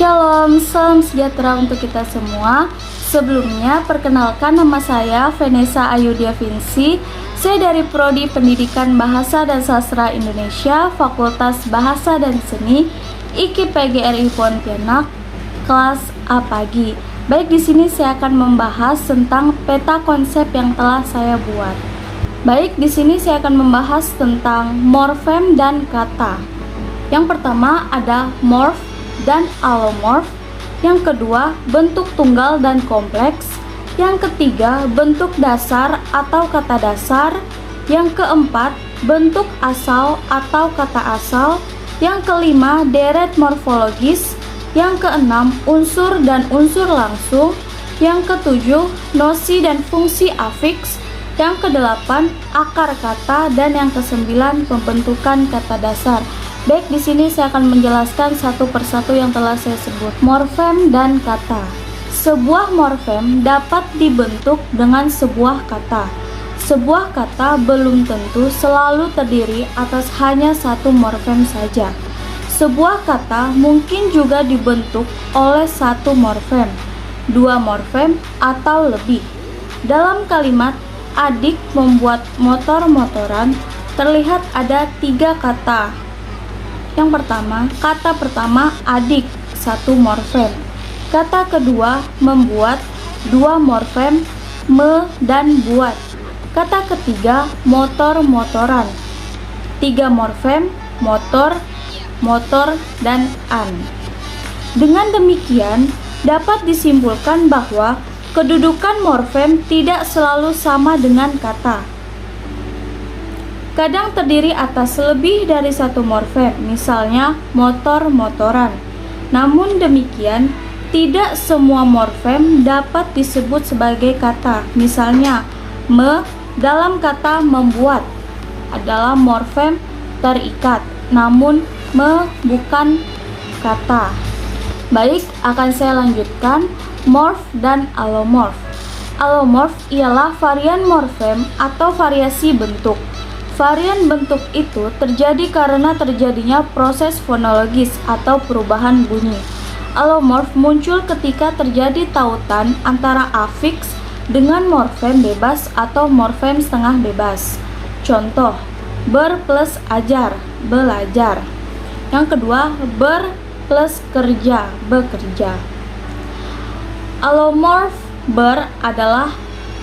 Shalom, salam sejahtera untuk kita semua. Sebelumnya, perkenalkan nama saya Vanessa Ayudia Vinci. Saya dari Prodi Pendidikan Bahasa dan Sastra Indonesia, Fakultas Bahasa dan Seni, IKIP PGRI Pontianak, kelas A pagi. Baik, di sini saya akan membahas tentang peta konsep yang telah saya buat. Baik, di sini saya akan membahas tentang morfem dan kata. Yang pertama ada morf dan alomorf. Yang kedua, bentuk tunggal dan kompleks. Yang ketiga, bentuk dasar atau kata dasar. Yang keempat, bentuk asal atau kata asal. Yang kelima, deret morfologis. Yang keenam, unsur dan unsur langsung. Yang ketujuh, nosi dan fungsi afiks. Yang kedelapan, akar kata. Dan yang kesembilan, pembentukan kata dasar. Baik, di sini saya akan menjelaskan satu persatu yang telah saya sebut. Morfem dan kata. Sebuah morfem dapat dibentuk dengan sebuah kata. Sebuah kata belum tentu selalu terdiri atas hanya satu morfem saja. Sebuah kata mungkin juga dibentuk oleh satu morfem, dua morfem, atau lebih. Dalam kalimat adik membuat motor-motoran, terlihat ada tiga kata. Yang pertama, kata pertama adik, satu morfem. Kata kedua membuat, dua morfem, me dan buat. Kata ketiga motor-motoran, tiga morfem, motor, motor, dan an. Dengan demikian, dapat disimpulkan bahwa kedudukan morfem tidak selalu sama dengan kata. Kadang terdiri atas lebih dari satu morfem, misalnya motor-motoran. Namun demikian, tidak semua morfem dapat disebut sebagai kata. Misalnya, me dalam kata membuat adalah morfem terikat, namun me bukan kata. Baik, akan saya lanjutkan morf dan alomorf. Alomorf ialah varian morfem atau variasi bentuk. Varian bentuk itu terjadi karena terjadinya proses fonologis atau perubahan bunyi. Alomorf muncul ketika terjadi tautan antara afiks dengan morfem bebas atau morfem setengah bebas. Contoh, ber plus ajar, belajar. Yang kedua, ber plus kerja, bekerja. Alomorf ber adalah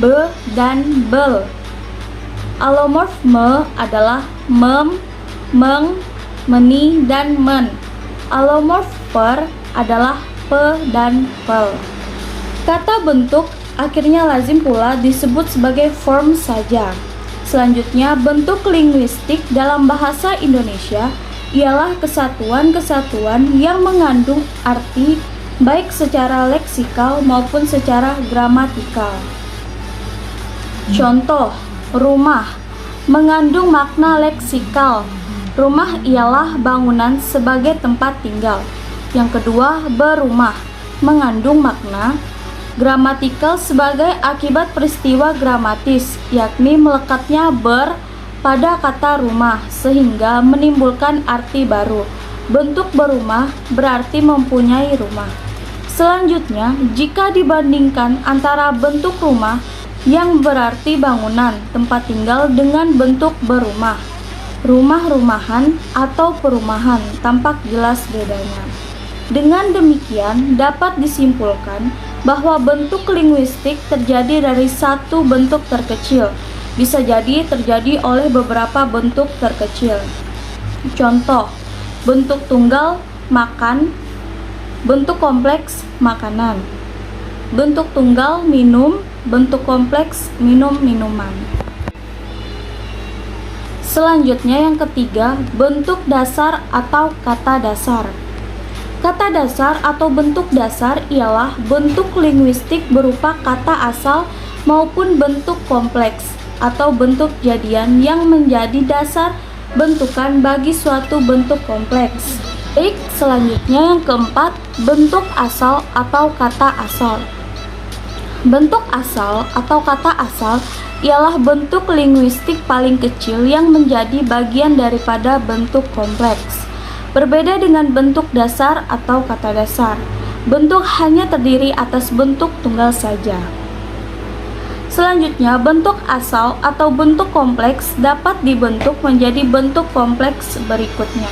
be dan bel. Alomorf me adalah mem, meng, meni, dan men. Alomorf per adalah pe dan pel. Kata bentuk akhirnya lazim pula disebut sebagai form saja. Selanjutnya, bentuk linguistik dalam bahasa Indonesia ialah kesatuan-kesatuan yang mengandung arti baik secara leksikal maupun secara gramatikal. Contoh, rumah mengandung makna leksikal. Rumah ialah bangunan sebagai tempat tinggal. Yang kedua, berumah mengandung makna gramatikal sebagai akibat peristiwa gramatis, yakni melekatnya ber pada kata rumah sehingga menimbulkan arti baru. Bentuk berumah berarti mempunyai rumah. Selanjutnya, jika dibandingkan antara bentuk rumah yang berarti bangunan tempat tinggal dengan bentuk berumah, rumah-rumahan atau perumahan, tampak jelas bedanya. Dengan demikian dapat disimpulkan bahwa bentuk linguistik terjadi dari satu bentuk terkecil, bisa jadi terjadi oleh beberapa bentuk terkecil. Contoh, bentuk tunggal makan, bentuk kompleks makanan. Bentuk tunggal minum, bentuk kompleks minum-minuman. Selanjutnya yang ketiga, bentuk dasar atau kata dasar. Kata dasar atau bentuk dasar ialah bentuk linguistik berupa kata asal maupun bentuk kompleks atau bentuk jadian yang menjadi dasar bentukan bagi suatu bentuk kompleks. Baik, selanjutnya yang keempat, bentuk asal atau kata asal. Bentuk asal atau kata asal ialah bentuk linguistik paling kecil yang menjadi bagian daripada bentuk kompleks. Berbeda dengan bentuk dasar atau kata dasar. Bentuk hanya terdiri atas bentuk tunggal saja. Selanjutnya, bentuk asal atau bentuk kompleks dapat dibentuk menjadi bentuk kompleks berikutnya.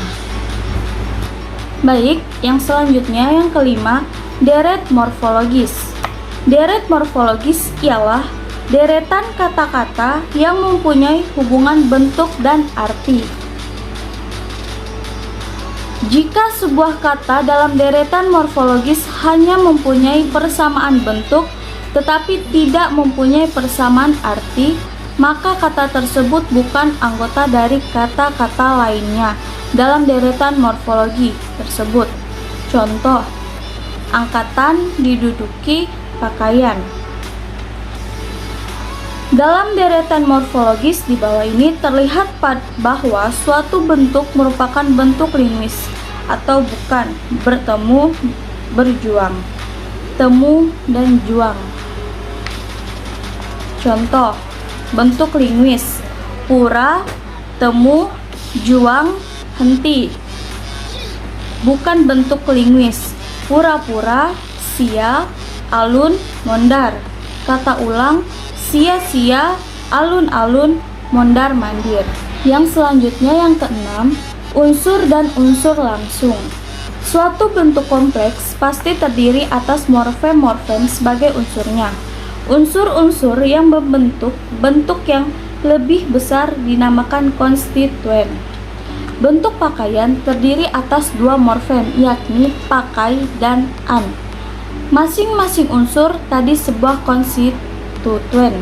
Baik, yang selanjutnya yang kelima, deret morfologis. Deret morfologis ialah deretan kata-kata yang mempunyai hubungan bentuk dan arti. Jika sebuah kata dalam deretan morfologis hanya mempunyai persamaan bentuk tetapi tidak mempunyai persamaan arti, maka kata tersebut bukan anggota dari kata-kata lainnya dalam deretan morfologi tersebut. Contoh, angkatan, diduduki, pakaian. Dalam deretan morfologis di bawah ini terlihat bahwa suatu bentuk merupakan bentuk linguis atau bukan, bertemu, berjuang, temu, dan juang. Contoh, bentuk linguis, pura, temu, juang, henti. Bukan bentuk linguis, pura-pura, sia, alun, mondar. Kata ulang, sia-sia, alun-alun, mondar-mandir. Yang selanjutnya yang keenam, unsur dan unsur langsung. Suatu bentuk kompleks pasti terdiri atas morfem-morfem sebagai unsurnya. Unsur-unsur yang membentuk bentuk yang lebih besar dinamakan konstituen. Bentuk pakaian terdiri atas dua morfem, yakni pakai dan an. Masing-masing unsur tadi sebuah konstituen.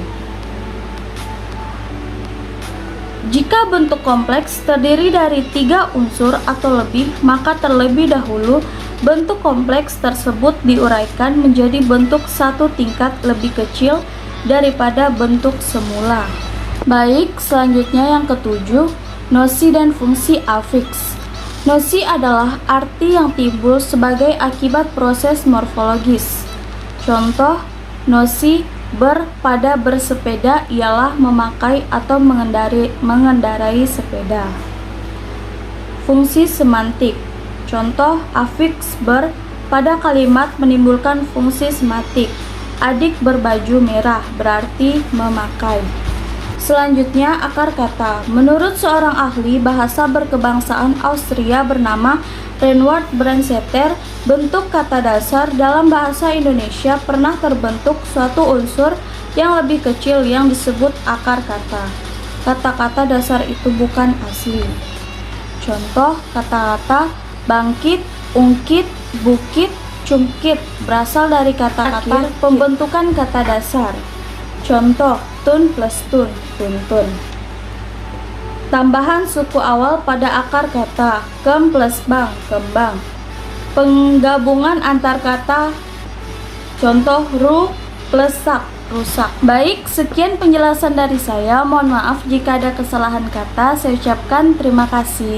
Jika bentuk kompleks terdiri dari 3 unsur atau lebih, maka terlebih dahulu bentuk kompleks tersebut diuraikan menjadi bentuk satu tingkat lebih kecil daripada bentuk semula. Baik, selanjutnya yang ketujuh, nosi dan fungsi afiks. Nosi adalah arti yang timbul sebagai akibat proses morfologis. Contoh, nosi pada bersepeda ialah memakai atau mengendarai sepeda. Fungsi semantik. Contoh, afiks pada kalimat menimbulkan fungsi semantik. Adik berbaju merah berarti memakai. Selanjutnya, akar kata. Menurut seorang ahli bahasa berkebangsaan Austria bernama Reinhard Brandstetter, bentuk kata dasar dalam bahasa Indonesia pernah terbentuk suatu unsur yang lebih kecil yang disebut akar kata. Kata-kata dasar itu bukan asli. Contoh, kata-kata bangkit, ungkit, bukit, cungkit berasal dari kata-kata pembentukan kata dasar. Contoh, tun plus tun, tuntun. Tambahan suku awal pada akar kata, kem plus bang, kembang. Penggabungan antar kata, contoh ru plus sak, rusak. Baik, sekian penjelasan dari saya. Mohon maaf jika ada kesalahan kata. Saya ucapkan terima kasih.